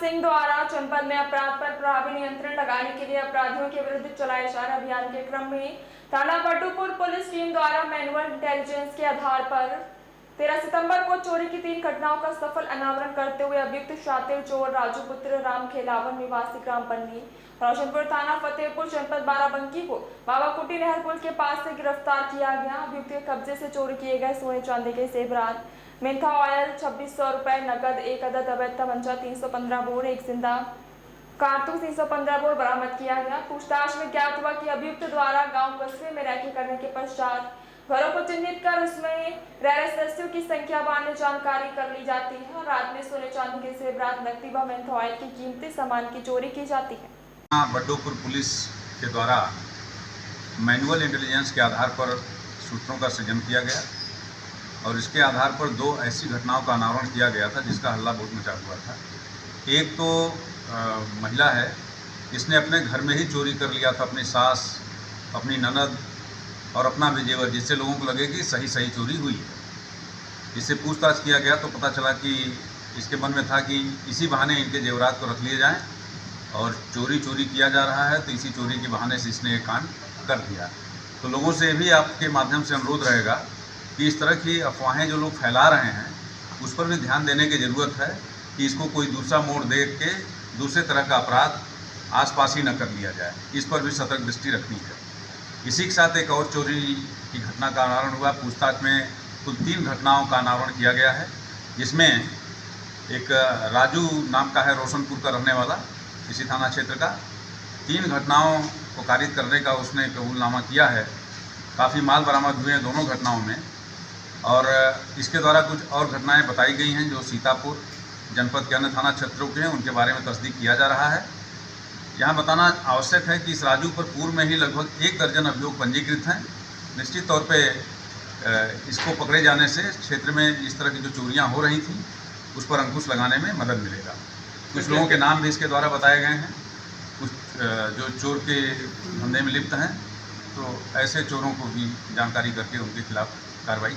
सिंह द्वारा जनपद में अपराध पर प्रभावी नियंत्रण लगाने के लिए अपराधियों के विरुद्ध चलाए जा रहे अभियान के क्रम में थाना बड्डूपुर पुलिस टीम द्वारा मैनुअल इंटेलिजेंस के आधार पर 13 सितंबर को चोरी की 3 घटनाओं का सफल अनावरण करते हुए अभियुक्त शातिर चोर राजू पुत्र राम खेलावन निवासी ग्राम पन्नी रोशनपुर थाना फतेहपुर जनपद बाराबंकी को बाबाकुटी नहर पुल के पास से गिरफ्तार किया गया। अभियुक्त के कब्जे से चोरी किए गए सोने चांदी के जेवरात, मेंथा ऑयल 2600 रुपए नकद, एक अदद अवैध तमंचा 315 बोर, एक जिंदा कारतूस 315 बोर बरामद किया गया। पूछताछ में ज्ञात हुआ कि अभियुक्त द्वारा गांव कस्बे में रैकी करने के पश्चात घरों को चिन्हित कर उसमें रह रहे सदस्यों की संख्या बारे जानकारी कर ली जाती है और रात में सोने चांदी के जेवरात, नकदी व मेंथा ऑयल की कीमती सामान की चोरी की जाती है। बड्डूपुर पुलिस के द्वारा मैनुअल इंटेलिजेंस के आधार पर सूत्रों का सृजन किया गया और इसके आधार पर 2 ऐसी घटनाओं का अनावरण किया गया था जिसका हल्ला बहुत मचा हुआ था। एक तो महिला है, इसने अपने घर में ही चोरी कर लिया था, अपनी सास, अपनी ननद और अपना भी जेवर, जिससे लोगों को लगे कि सही चोरी हुई है। इससे पूछताछ किया गया तो पता चला कि इसके मन में था कि इसी बहाने इनके जेवरात को रख लिए जाएं और चोरी किया जा रहा है, तो इसी चोरी के बहाने से इसने एक कांड कर दिया। तो लोगों से भी आपके माध्यम से अनुरोध रहेगा कि इस तरह की अफवाहें जो लोग फैला रहे हैं उस पर भी ध्यान देने की ज़रूरत है कि इसको कोई दूसरा मोड़ देख के दूसरे तरह का अपराध आसपास ही न कर लिया जाए, इस पर भी सतर्क दृष्टि रखनी है। इसी के साथ एक और चोरी की घटना का अनावरण हुआ। पूछताछ में कुल 3 घटनाओं का अनावरण किया गया है, जिसमें एक राजू नाम का है, रोशनपुर का रहने वाला, इसी थाना क्षेत्र का। 3 घटनाओं को कारित करने का उसने कबूलनामा किया है। काफ़ी माल बरामद हुए हैं दोनों घटनाओं में और इसके द्वारा कुछ और घटनाएं बताई गई हैं जो सीतापुर जनपद के अन्य थाना क्षेत्रों के हैं, उनके बारे में तस्दीक किया जा रहा है। यहाँ बताना आवश्यक है कि इस राजू पर पूर्व में ही लगभग 1 दर्जन अभियोग पंजीकृत हैं। निश्चित तौर पे इसको पकड़े जाने से क्षेत्र में इस तरह की जो चोरियाँ हो रही थी उस पर अंकुश लगाने में मदद मिलेगा। कुछ लोगों के नाम भी इसके द्वारा बताए गए हैं, कुछ जो चोर के धंधे में लिप्त हैं, तो ऐसे चोरों को भी जानकारी करके उनके खिलाफ कार्रवाई